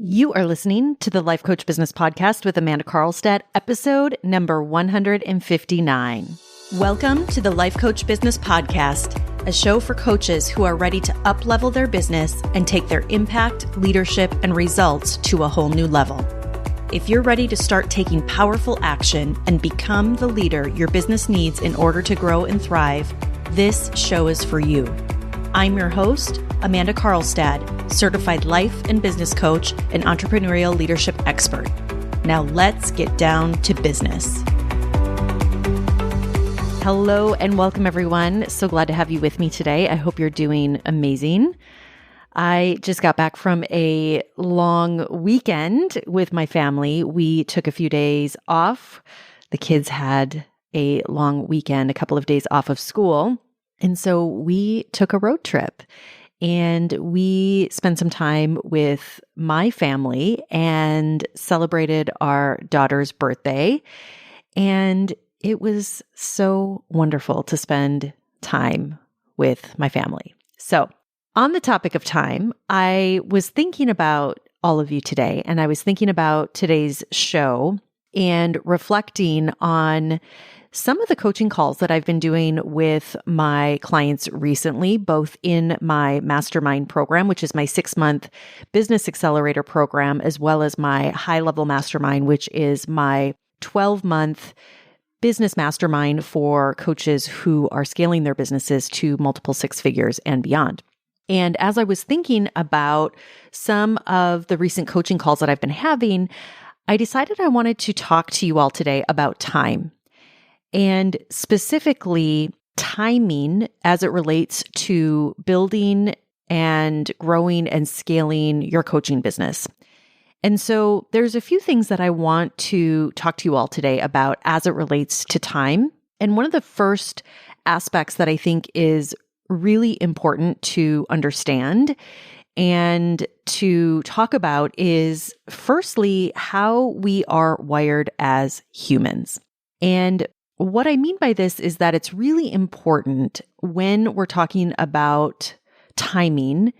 You are listening to the Life Coach Business Podcast with Amanda Carlstadt, episode number 159. Welcome to the Life Coach Business Podcast, a show for coaches who are ready to up-level their business and take their impact, leadership, and results to a whole new level. If you're ready to start taking powerful action and become the leader your business needs in order to grow and thrive, this show is for you. I'm your host, Amanda Carlstadt, certified life and business coach and entrepreneurial leadership expert. Now let's get down to business. Hello and welcome everyone. So glad to have you with me today. I hope you're doing amazing. I just got back from a long weekend with my family. We took a few days off. The kids had a long weekend, a couple of days off of school. And so we took a road trip and we spent some time with my family and celebrated our daughter's birthday. And it was so wonderful to spend time with my family. So on the topic of time, I was thinking about all of you today, and I was thinking about today's show and reflecting on some of the coaching calls that I've been doing with my clients recently, both in my mastermind program, which is my 6-month business accelerator program, as well as my high-level mastermind, which is my 12-month business mastermind for coaches who are scaling their businesses to multiple six figures and beyond. And as I was thinking about some of the recent coaching calls that I've been having, I decided I wanted to talk to you all today about time. And specifically, timing as it relates to building and growing and scaling your coaching business. And so there's a few things that I want to talk to you all today about as it relates to time. And one of the first aspects that I think is really important to understand and to talk about is, firstly, how we are wired as humans. And what I mean by this is that it's really important when we're talking about timing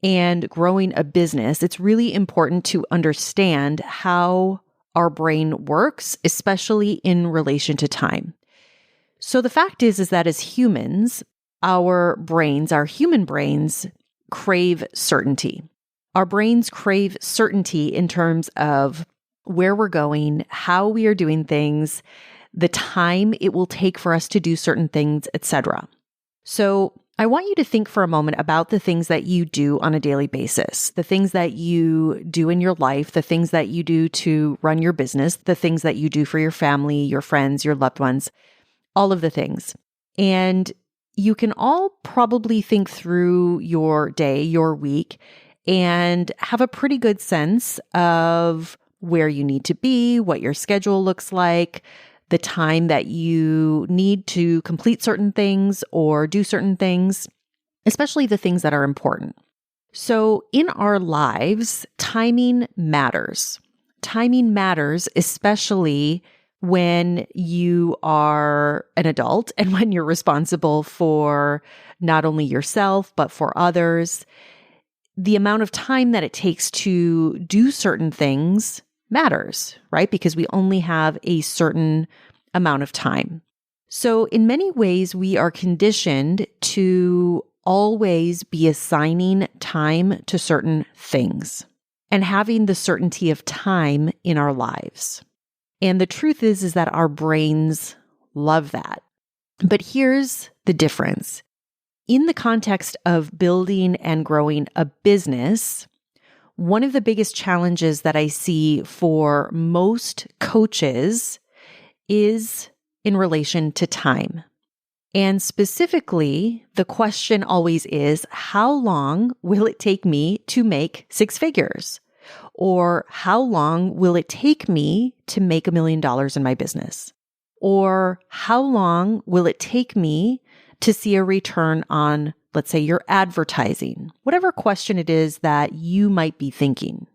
and growing a business. It's really important to understand how our brain works, especially in relation to time. So the fact is that as humans, our human brains crave certainty. Our brains crave certainty in terms of where we're going, how we are doing things, the time it will take for us to do certain things, etc. So I want you to think for a moment about the things that you do on a daily basis, the things that you do in your life, the things that you do to run your business, the things that you do for your family, your friends, your loved ones, all of the things. And you can all probably think through your day, your week, and have a pretty good sense of where you need to be, what your schedule looks like, the time that you need to complete certain things or do certain things, especially the things that are important. So in our lives, timing matters. Timing matters, especially when you are an adult and when you're responsible for not only yourself, but for others. The amount of time that it takes to do certain things matters, right? Because we only have a certain amount of time. So in many ways, we are conditioned to always be assigning time to certain things and having the certainty of time in our lives. And the truth is that our brains love that. But here's the difference. In the context of building and growing a business, one of the biggest challenges that I see for most coaches is in relation to time. And specifically, the question always is, how long will it take me to make six figures? Or how long will it take me to make $1 million in my business? Or how long will it take me to see a return on, let's say, your advertising? Whatever question it is that you might be thinking.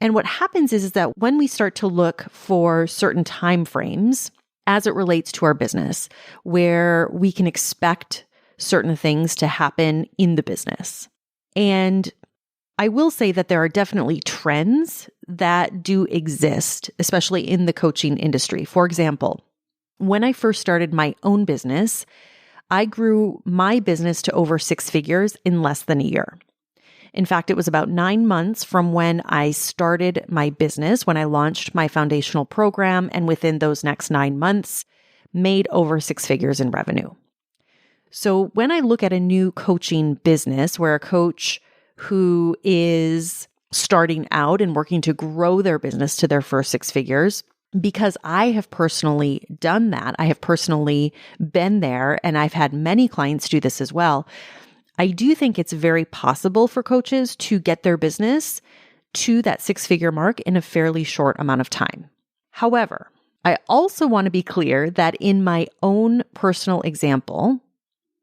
And what happens is that when we start to look for certain time frames as it relates to our business, where we can expect certain things to happen in the business. And I will say that there are definitely trends that do exist, especially in the coaching industry. For example, when I first started my own business, I grew my business to over 6 figures in less than a year. In fact, it was about 9 months from when I started my business, when I launched my foundational program, and within those next 9 months, made over 6 figures in revenue. So when I look at a new coaching business where a coach who is starting out and working to grow their business to their first 6 figures, because I have personally done that, I have personally been there, and I've had many clients do this as well, I do think it's very possible for coaches to get their business to that 6-figure mark in a fairly short amount of time. However, I also want to be clear that in my own personal example,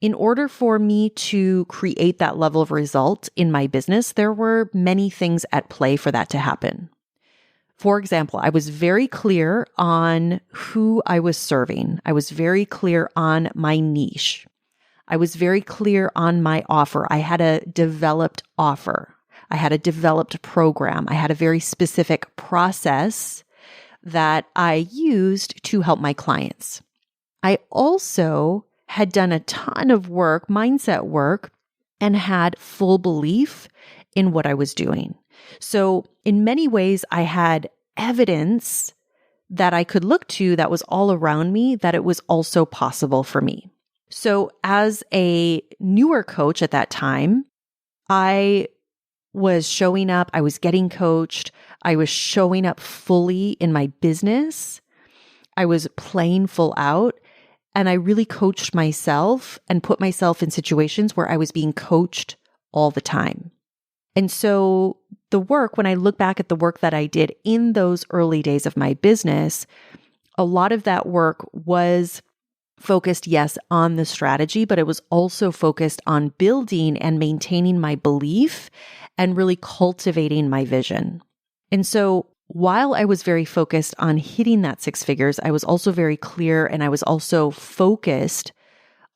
in order for me to create that level of result in my business, there were many things at play for that to happen. For example, I was very clear on who I was serving. I was very clear on my niche. I was very clear on my offer. I had a developed offer. I had a developed program. I had a very specific process that I used to help my clients. I also had done a ton of work, mindset work, and had full belief in what I was doing. So in many ways, I had evidence that I could look to that was all around me, that it was also possible for me. So as a newer coach at that time, I was showing up, I was getting coached, I was showing up fully in my business, I was playing full out, and I really coached myself and put myself in situations where I was being coached all the time. And so the work, when I look back at the work that I did in those early days of my business, a lot of that work was focused, yes, on the strategy, but it was also focused on building and maintaining my belief and really cultivating my vision. And so while I was very focused on hitting that 6 figures, I was also very clear and I was also focused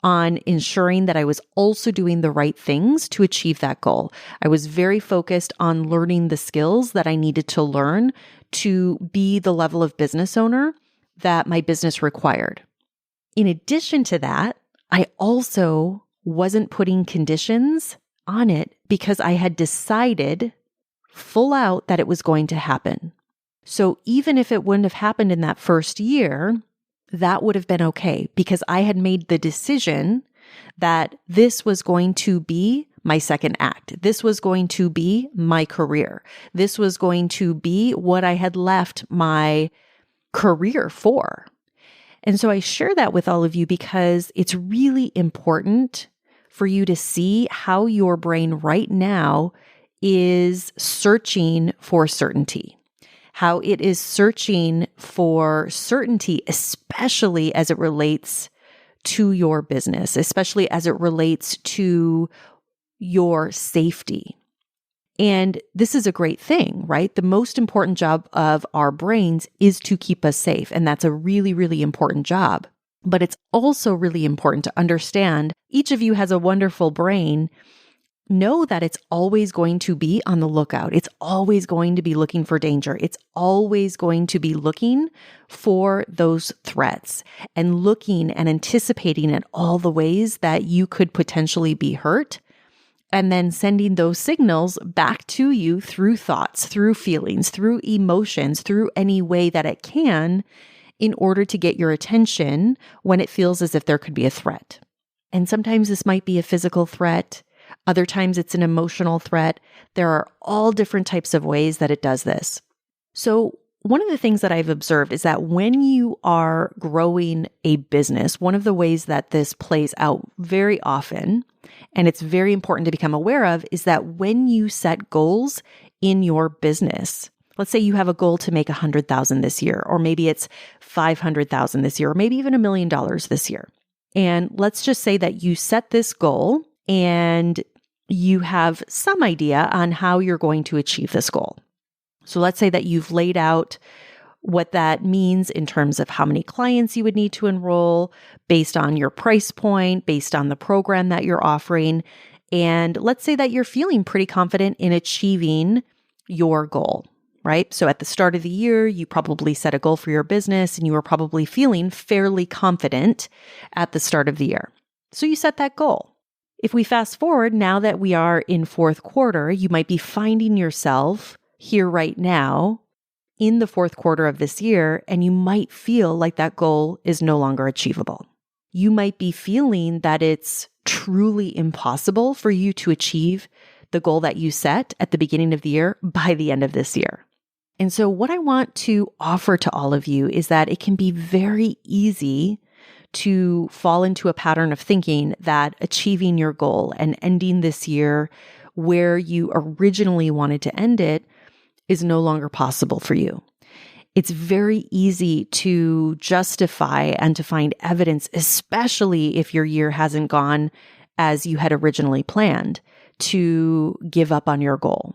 on ensuring that I was also doing the right things to achieve that goal. I was very focused on learning the skills that I needed to learn to be the level of business owner that my business required. In addition to that, I also wasn't putting conditions on it because I had decided full out that it was going to happen. So even if it wouldn't have happened in that first year, that would have been okay because I had made the decision that this was going to be my second act. This was going to be my career. This was going to be what I had left my career for. And so I share that with all of you because it's really important for you to see how your brain right now is searching for certainty, how it is searching for certainty, especially as it relates to your business, especially as it relates to your safety. And this is a great thing, right? The most important job of our brains is to keep us safe. And that's a really, really important job. But it's also really important to understand each of you has a wonderful brain. Know that it's always going to be on the lookout. It's always going to be looking for danger. It's always going to be looking for those threats and looking and anticipating at all the ways that you could potentially be hurt. And then sending those signals back to you through thoughts, through feelings, through emotions, through any way that it can in order to get your attention when it feels as if there could be a threat. And sometimes this might be a physical threat. Other times it's an emotional threat. There are all different types of ways that it does this. So one of the things that I've observed is that when you are growing a business, one of the ways that this plays out very often, and it's very important to become aware of, is that when you set goals in your business, let's say you have a goal to make $100,000 this year, or maybe it's $500,000 this year, or maybe even $1 million this year. And let's just say that you set this goal and you have some idea on how you're going to achieve this goal. So let's say that you've laid out what that means in terms of how many clients you would need to enroll based on your price point, based on the program that you're offering. And let's say that you're feeling pretty confident in achieving your goal, right? So at the start of the year, you probably set a goal for your business and you were probably feeling fairly confident at the start of the year. So you set that goal. If we fast forward, now that we are in fourth quarter, you might be finding yourself here right now in the fourth quarter of this year, and you might feel like that goal is no longer achievable. You might be feeling that it's truly impossible for you to achieve the goal that you set at the beginning of the year by the end of this year. And so what I want to offer to all of you is that it can be very easy to fall into a pattern of thinking that achieving your goal and ending this year where you originally wanted to end it is no longer possible for you. It's very easy to justify and to find evidence, especially if your year hasn't gone as you had originally planned, to give up on your goal,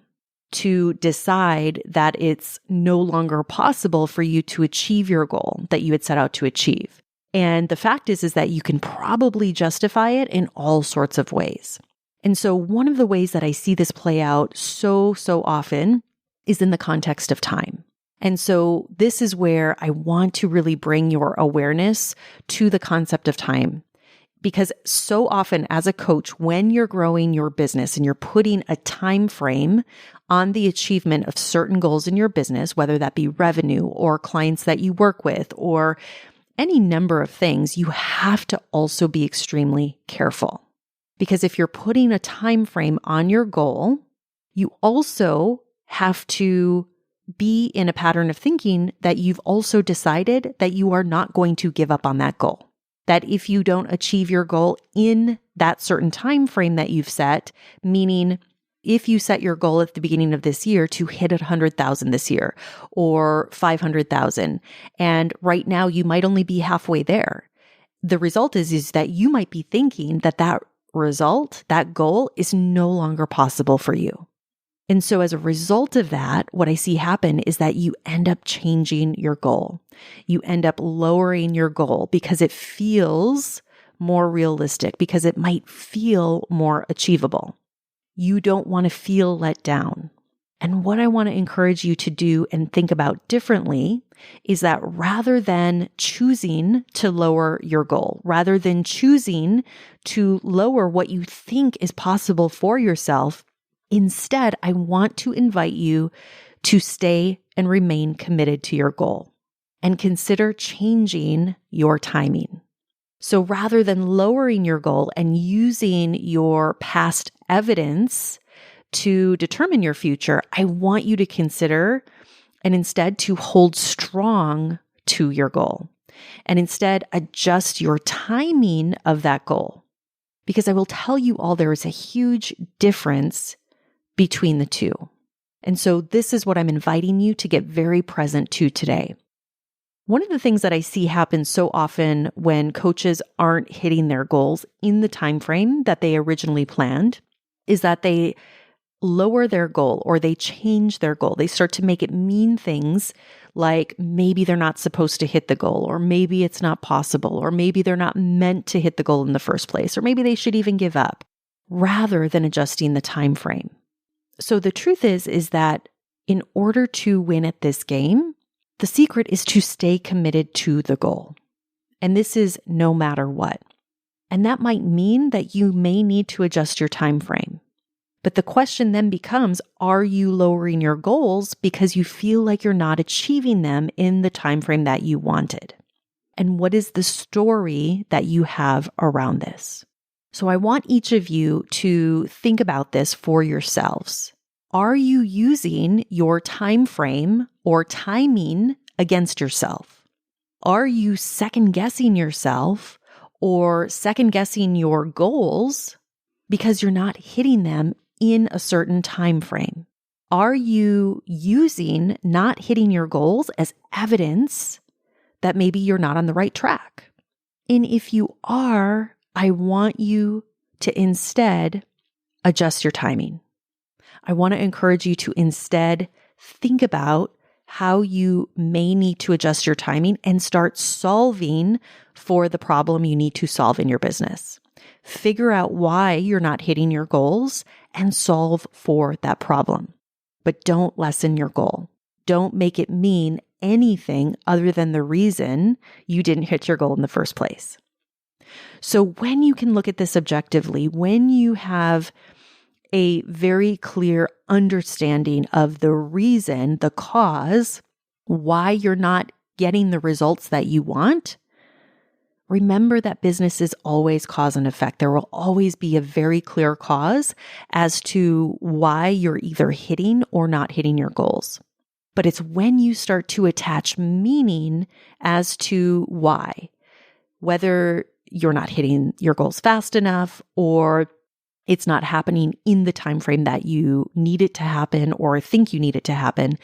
to decide that it's no longer possible for you to achieve your goal that you had set out to achieve. And the fact is that you can probably justify it in all sorts of ways. And so one of the ways that I see this play out so often is in the context of time. And so this is where I want to really bring your awareness to the concept of time. Because so often as a coach, when you're growing your business and you're putting a time frame on the achievement of certain goals in your business, whether that be revenue or clients that you work with or any number of things, you have to also be extremely careful. Because if you're putting a time frame on your goal, you also have to be in a pattern of thinking that you've also decided that you are not going to give up on that goal. That if you don't achieve your goal in that certain time frame that you've set, meaning if you set your goal at the beginning of this year to hit 100,000 this year or 500,000, and right now you might only be halfway there, the result is that you might be thinking that result, that goal is no longer possible for you. And so as a result of that, what I see happen is that you end up changing your goal. You end up lowering your goal because it feels more realistic, because it might feel more achievable. You don't want to feel let down. And what I want to encourage you to do and think about differently is that rather than choosing to lower your goal, rather than choosing to lower what you think is possible for yourself, instead, I want to invite you to stay and remain committed to your goal and consider changing your timing. So rather than lowering your goal and using your past evidence to determine your future, I want you to consider and instead to hold strong to your goal and instead adjust your timing of that goal. Because I will tell you all, there is a huge difference between the two. And so this is what I'm inviting you to get very present to today. One of the things that I see happen so often when coaches aren't hitting their goals in the time frame that they originally planned is that they lower their goal or they change their goal. They start to make it mean things like maybe they're not supposed to hit the goal, or maybe it's not possible, or maybe they're not meant to hit the goal in the first place, or maybe they should even give up, rather than adjusting the time frame. So the truth is that in order to win at this game, the secret is to stay committed to the goal. And this is no matter what. And that might mean that you may need to adjust your time frame. But the question then becomes, are you lowering your goals because you feel like you're not achieving them in the time frame that you wanted? And what is the story that you have around this? So I want each of you to think about this for yourselves. Are you using your time frame or timing against yourself? Are you second guessing yourself or second guessing your goals because you're not hitting them in a certain time frame? Are you using not hitting your goals as evidence that maybe you're not on the right track? And if you are, I want you to instead adjust your timing. I want to encourage you to instead think about how you may need to adjust your timing and start solving for the problem you need to solve in your business. Figure out why you're not hitting your goals and solve for that problem. But don't lessen your goal. Don't make it mean anything other than the reason you didn't hit your goal in the first place. So when you can look at this objectively, when you have a very clear understanding of the reason, the cause, why you're not getting the results that you want, remember that business is always cause and effect. There will always be a very clear cause as to why you're either hitting or not hitting your goals. But it's when you start to attach meaning as to why, whether you're not hitting your goals fast enough or it's not happening in the time frame that you need it to happen or think you need it to happen.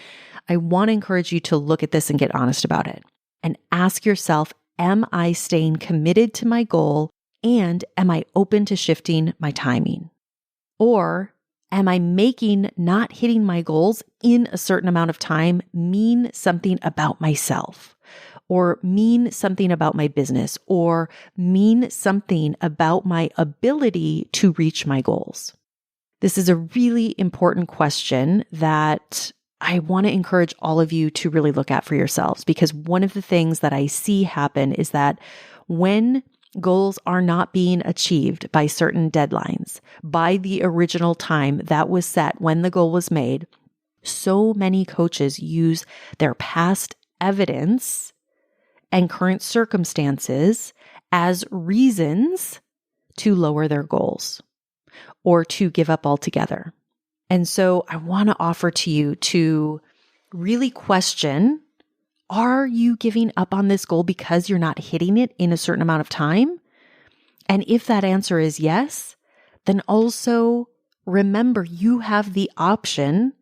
I want to encourage you to look at this and get honest about it and ask yourself, am I staying committed to my goal and am I open to shifting my timing? Or am I making not hitting my goals in a certain amount of time mean something about myself? Or mean something about my business, or mean something about my ability to reach my goals? This is a really important question that I want to encourage all of you to really look at for yourselves, because one of the things that I see happen is that when goals are not being achieved by certain deadlines, by the original time that was set when the goal was made, so many coaches use their past evidence and current circumstances as reasons to lower their goals or to give up altogether. And so I want to offer to you to really question, are you giving up on this goal because you're not hitting it in a certain amount of time? And if that answer is yes, then also remember you have the option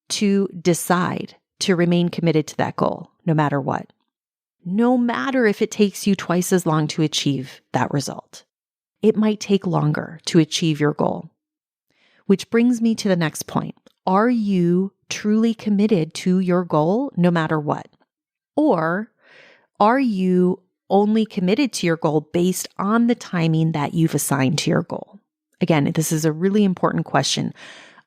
to decide to remain committed to that goal no matter what. No matter if it takes you twice as long to achieve that result. It might take longer to achieve your goal. Which brings me to the next point. Are you truly committed to your goal no matter what? Or are you only committed to your goal based on the timing that you've assigned to your goal? Again, this is a really important question.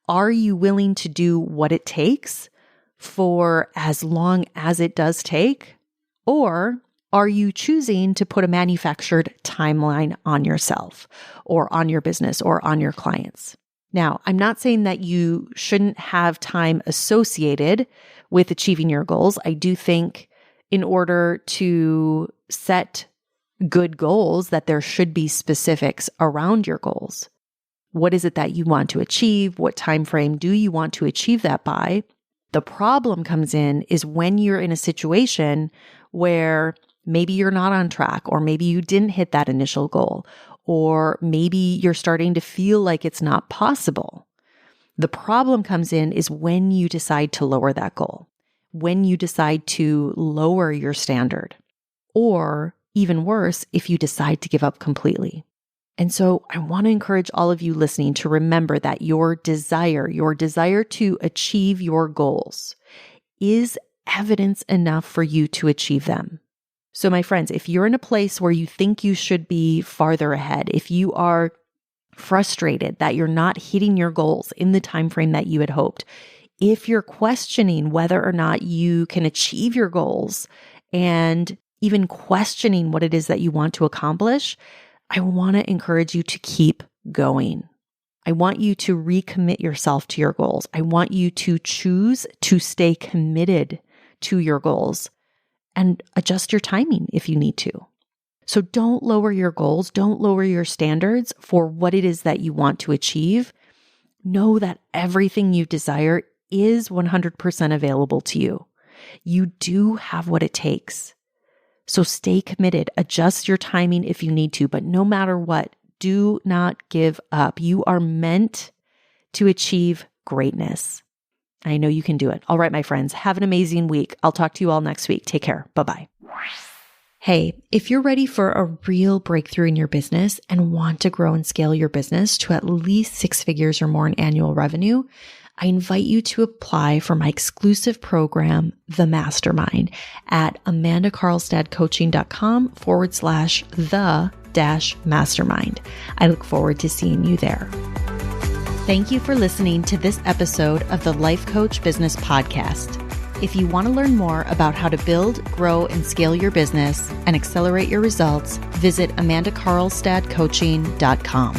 Are you willing to do what it takes for as long as it does take? Or are you choosing to put a manufactured timeline on yourself or on your business or on your clients? Now, I'm not saying that you shouldn't have time associated with achieving your goals. I do think in order to set good goals, that there should be specifics around your goals. What is it that you want to achieve? What time frame do you want to achieve that by? The problem comes in is when you're in a situation where maybe you're not on track, or maybe you didn't hit that initial goal, or maybe you're starting to feel like it's not possible. The problem comes in is when you decide to lower that goal, when you decide to lower your standard, or even worse, if you decide to give up completely. And so I want to encourage all of you listening to remember that your desire to achieve your goals is evidence enough for you to achieve them. So my friends, if you're in a place where you think you should be farther ahead, if you are frustrated that you're not hitting your goals in the time frame that you had hoped, if you're questioning whether or not you can achieve your goals and even questioning what it is that you want to accomplish, I want to encourage you to keep going. I want you to recommit yourself to your goals. I want you to choose to stay committed to your goals and adjust your timing if you need to. So don't lower your goals. Don't lower your standards for what it is that you want to achieve. Know that everything you desire is 100% available to you. You do have what it takes. So stay committed. Adjust your timing if you need to, but no matter what, do not give up. You are meant to achieve greatness. I know you can do it. All right, my friends, have an amazing week. I'll talk to you all next week. Take care. Bye-bye. Hey, if you're ready for a real breakthrough in your business and want to grow and scale your business to at least 6 figures or more in annual revenue, I invite you to apply for my exclusive program, The Mastermind, at amandakarlstadcoaching.com/the life-mastermind. I look forward to seeing you there. Thank you for listening to this episode of the Life Coach Business Podcast. If you want to learn more about how to build, grow, and scale your business and accelerate your results, visit amandakarlstadcoaching.com.